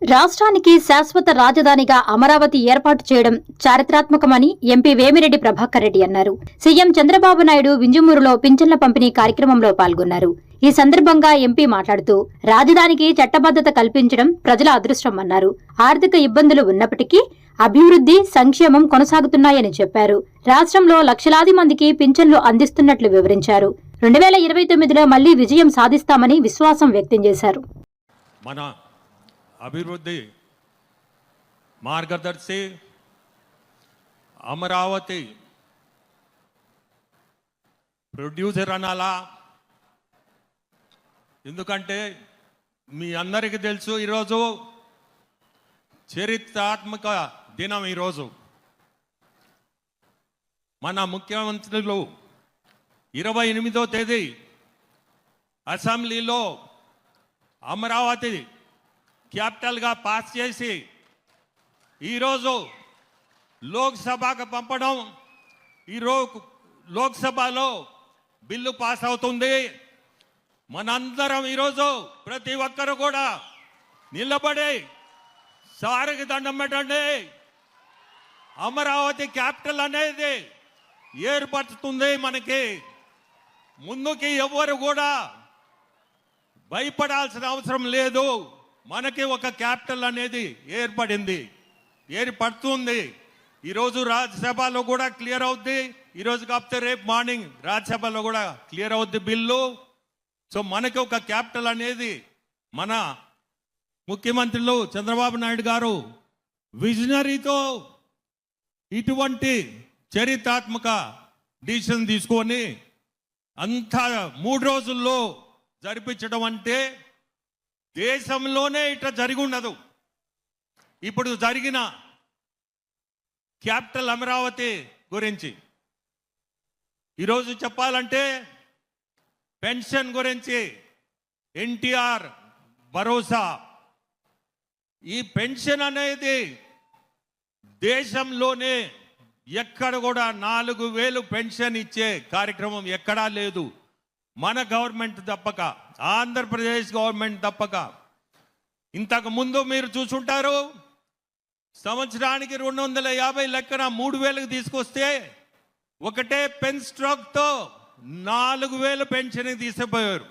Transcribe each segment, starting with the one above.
రాష్ట్రానికి శాశ్వత రాజధానిగా అమరావతి ఏర్పాటు చేయడం చారిత్రాత్మకమని ఎంపీ వేమిరెడ్డి ప్రభాకర్ రెడ్డి అన్నారు. సీఎం చంద్రబాబు నాయుడు వింజమూరులో పింఛన్ల పంపిణీ కార్యక్రమంలో పాల్గొన్నారు. ఈ సందర్భంగా ఎంపీ మాట్లాడుతూ రాజధానికి చట్టబద్దత కల్పించడం ప్రజల అదృష్టమన్నారు. ఆర్థిక ఇబ్బందులు ఉన్నప్పటికీ అభివృద్ధి, సంక్షేమం కొనసాగుతున్నాయని చెప్పారు. రాష్ట్రంలో లక్షలాది మందికి పింఛన్లు అందిస్తున్నట్లు వివరించారు. 2029లో మళ్లీ విజయం సాధిస్తామని విశ్వాసం వ్యక్తం చేశారు. అభివృద్ధి మార్గదర్శి అమరావతి ప్రొడ్యూసర్ అనాలా? ఎందుకంటే మీ అందరికీ తెలుసు, ఈరోజు చరిత్రాత్మక దినం. ఈరోజు మన ముఖ్యమంత్రులు 28వ తేదీ అసెంబ్లీలో అమరావతి క్యాపిటల్గా పాస్ చేసి ఈరోజు లోక్సభకు పంపడం, ఈరోజు లోక్సభలో బిల్లు పాస్ అవుతుంది. మనందరం ఈరోజు ప్రతి ఒక్కరు కూడా నిలబడి సారికి దండం పెట్టండి. అమరావతి క్యాపిటల్ అనేది ఏర్పడుతుంది. మనకి ముందుకి ఎవరు కూడా భయపడాల్సిన అవసరం లేదు. మనకి ఒక క్యాపిటల్ అనేది ఏర్పడుతుంది. ఈరోజు రాజ్యసభలో కూడా క్లియర్ అవుద్ది. ఈరోజు కాకపోతే రేపు మార్నింగ్ రాజ్యసభలో కూడా క్లియర్ అవుద్ది బిల్లు. సో మనకి ఒక క్యాపిటల్ అనేది మన ముఖ్యమంత్రులు చంద్రబాబు నాయుడు గారు విజనరీతో ఇటువంటి చరిత్రాత్మక డిసిషన్ తీసుకొని అంతా 3 రోజుల్లో జరిపించడం అంటే దేశంలోనే ఇట్లా జరిగి ఉండదు. ఇప్పుడు జరిగిన క్యాపిటల్ అమరావతి గురించి ఈరోజు చెప్పాలంటే పెన్షన్ గురించి ఎన్టీఆర్ భరోసా, ఈ పెన్షన్ అనేది దేశంలోనే ఎక్కడ కూడా 4000 పెన్షన్ ఇచ్చే కార్యక్రమం ఎక్కడా లేదు. మన గవర్నమెంట్ తప్పక, ఆంధ్రప్రదేశ్ గవర్నమెంట్ తప్పక. ఇంతకు ముందు మీరు చూసుంటారు, సంవత్సరానికి 250 లెక్కన 3000కి తీసుకొస్తే ఒకటే పెన్ స్ట్రోక్తో 4000 పెన్షన్ తీసుకుపోయారు.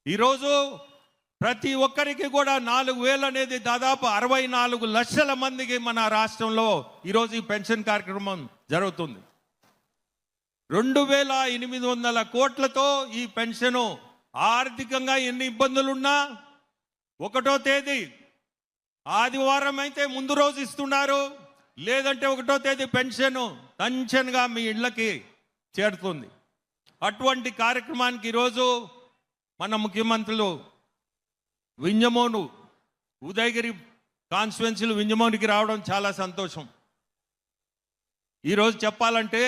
ఈరోజు ప్రతి ఒక్కరికి కూడా 4000 అనేది దాదాపు 64 లక్షల మందికి మన రాష్ట్రంలో ఈరోజు ఈ పెన్షన్ కార్యక్రమం జరుగుతుంది. 2800 కోట్లతో ఈ పెన్షను ఆర్థికంగా ఎన్ని ఇబ్బందులున్నా 1వ తేదీ ఆదివారం అయితే ముందు రోజు ఇస్తున్నారు, లేదంటే 1వ తేదీ టెన్షన్గా మీ ఇళ్ళకి చేరుతుంది. అటువంటి కార్యక్రమానికి ఈరోజు మన ముఖ్యమంత్రులు వింజమూరు, ఉదయగిరి కాన్స్టిట్యున్సీలు వింజమూరుకి రావడం చాలా సంతోషం. ఈరోజు చెప్పాలంటే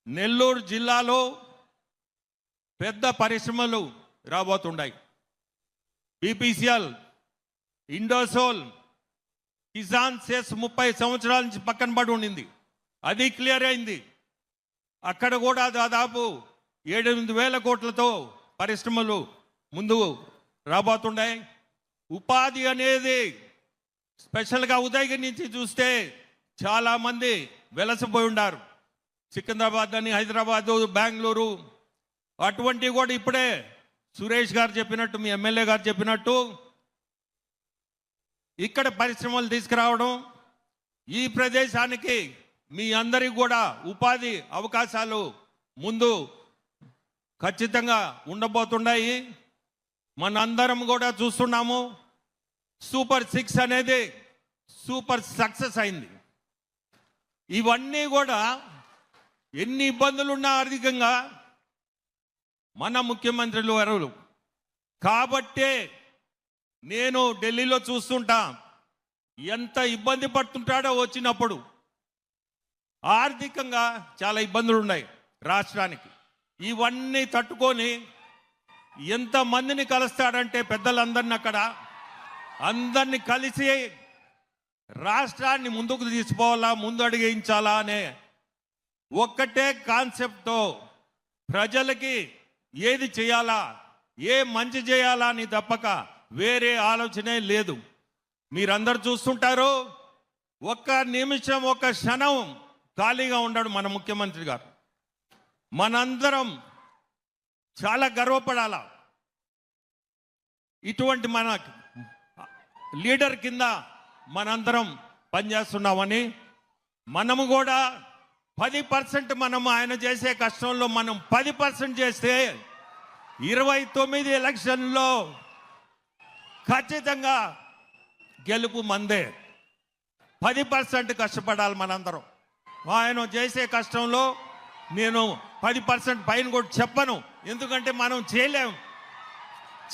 నెల్లూరు జిల్లాలో పెద్ద పరిశ్రమలు రాబోతున్నాయి. బీపీసీఎల్, ఇండోసోల్, కిసాన్ సెస్ 30 సంవత్సరాల నుంచి పక్కన పడి ఉండింది, అది క్లియర్ అయింది. అక్కడ కూడా దాదాపు 7-8 కోట్లతో పరిశ్రమలు ముందు రాబోతున్నాయి. ఉపాధి అనేది స్పెషల్గా ఉదయగిరి నుంచి చూస్తే చాలామంది వెలసిపోయి ఉన్నారు. సికింద్రాబాద్ అని, హైదరాబాదు, బెంగళూరు అటువంటివి కూడా ఇప్పుడే సురేష్ గారు చెప్పినట్టు, మీ ఎమ్మెల్యే గారు చెప్పినట్టు ఇక్కడ పరిశ్రమలు తీసుకురావడం, ఈ ప్రదేశానికి మీ అందరికి కూడా ఉపాధి అవకాశాలు ముందు ఖచ్చితంగా ఉండబోతున్నాయి. మనందరం కూడా చూస్తున్నాము, సూపర్ 6 అనేది సూపర్ సక్సెస్ అయింది. ఇవన్నీ కూడా ఎన్ని ఇబ్బందులున్నా ఆర్థికంగా మన ముఖ్యమంత్రులు ఎవరు కాబట్టే నేను ఢిల్లీలో చూస్తుంటా ఎంత ఇబ్బంది పడుతుంటాడో. వచ్చినప్పుడు ఆర్థికంగా చాలా ఇబ్బందులు ఉన్నాయి రాష్ట్రానికి. ఇవన్నీ తట్టుకొని ఎంతమందిని కలుస్తాడంటే పెద్దలందరినీ, అక్కడ అందరినీ కలిసి రాష్ట్రాన్ని ముందుకు తీసుకోవాలా, ముందు అడిగించాలా అనే ఒక్కటే కాన్సెప్ట్తో ప్రజలకి ఏది చేయాలా, ఏ మంచి చేయాలా అని తప్పక వేరే ఆలోచనే లేదు. మీరందరూ చూస్తుంటారు, ఒక్క నిమిషం ఒక్క క్షణం ఖాళీగా ఉండడు మన ముఖ్యమంత్రి గారు. మనందరం చాలా గర్వపడాల. ఇటువంటి మన లీడర్ కింద మనందరం పనిచేస్తున్నామని. మనము కూడా 10% మనం ఆయన చేసే కష్టంలో మనం 10% చేస్తే 29 ఎలక్షన్లో ఖచ్చితంగా గెలుపు మందే. 10% కష్టపడాలి మనందరం. ఆయన చేసే కష్టంలో నేను 10% పైన కూడా చెప్పను, ఎందుకంటే మనం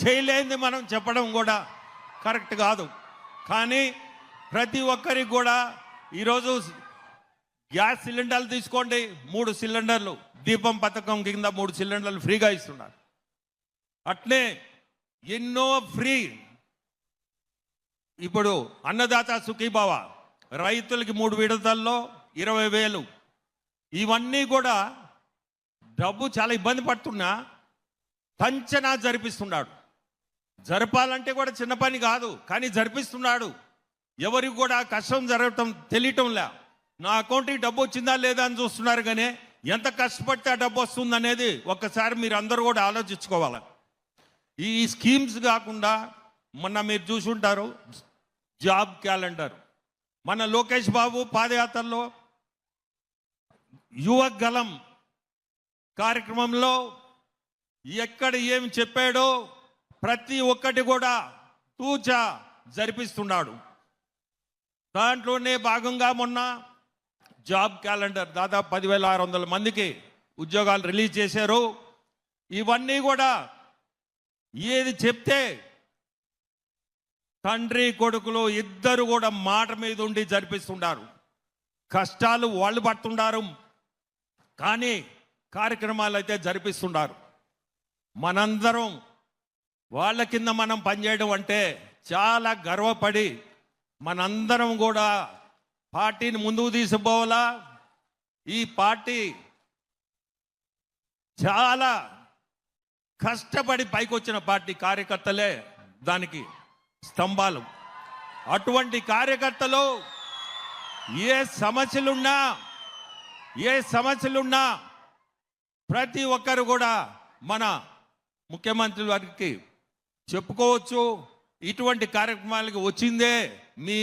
చేయలేనిది మనం చెప్పడం కూడా కరెక్ట్ కాదు. కానీ ప్రతి ఒక్కరికి కూడా ఈరోజు గ్యాస్ సిలిండర్లు తీసుకోండి, 3 సిలిండర్లు దీపం పథకం కింద 3 సిలిండర్లు ఫ్రీగా ఇస్తున్నారు. అట్లే ఎన్నో ఫ్రీ. ఇప్పుడు అన్నదాత సుఖీభావ రైతులకి 3 విడతల్లో 20,000. ఇవన్నీ కూడా డబ్బు చాలా ఇబ్బంది పడుతున్నా పంచనా జరిపిస్తున్నాడు. జరపాలంటే కూడా చిన్న పని కాదు, కానీ జరిపిస్తున్నాడు. ఎవరికి కూడా కష్టం జరగటం తెలియటంలే. నా అకౌంట్కి డబ్బు వచ్చిందా లేదా అని చూస్తున్నారు, కానీ ఎంత కష్టపడితే ఆ డబ్బు వస్తుంది అనేది ఒక్కసారి మీరు అందరూ కూడా ఆలోచించుకోవాలి. ఈ స్కీమ్స్ కాకుండా మొన్న మీరు చూసుంటారు జాబ్ క్యాలెండర్. మన లోకేష్ బాబు పాదయాత్రలో యువ గలం కార్యక్రమంలో ఎక్కడ ఏం చెప్పాడో ప్రతి ఒక్కటి కూడా తూచా జరిపిస్తున్నాడు. దాంట్లోనే భాగంగా మొన్న జాబ్ క్యాలెండర్ దాదాపు 10,600 మందికి ఉద్యోగాలు రిలీజ్ చేశారు. ఇవన్నీ కూడా ఏది చెప్తే తండ్రి కొడుకులు ఇద్దరు కూడా మాట మీద ఉండి జరిపిస్తున్నారు. కష్టాలు వాళ్ళు పడుతున్నారు, కానీ కార్యక్రమాలు అయితే జరిపిస్తున్నారు. మనందరం వాళ్ళ కింద మనం పనిచేయడం అంటే చాలా గర్వపడి మనందరం కూడా పార్టీని ముందుకు తీసుకుపోవాలా. ఈ పార్టీ చాలా కష్టపడి పైకి వచ్చిన పార్టీ, కార్యకర్తలే దానికి స్తంభాలు. అటువంటి కార్యకర్తలు ఏ సమస్యలున్నా ప్రతి ఒక్కరు కూడా మన ముఖ్యమంత్రి వారికి చెప్పుకోవచ్చు. ఇటువంటి కార్యక్రమాలకి వచ్చిందే మీ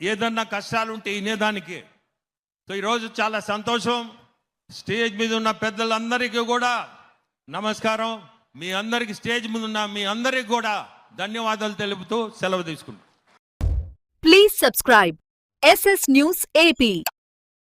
ఏదన్నా కష్టాలుంటే వినేదానికి. సో ఈరోజు చాలా సంతోషం. స్టేజ్ మీద ఉన్న పెద్దలందరికీ కూడా నమస్కారం. మీ అందరికీ స్టేజ్ మీద ఉన్న మీ అందరికీ కూడా ధన్యవాదాలు తెలుపుతూ సెలవు తీసుకుంటాం. Please subscribe SS News AP.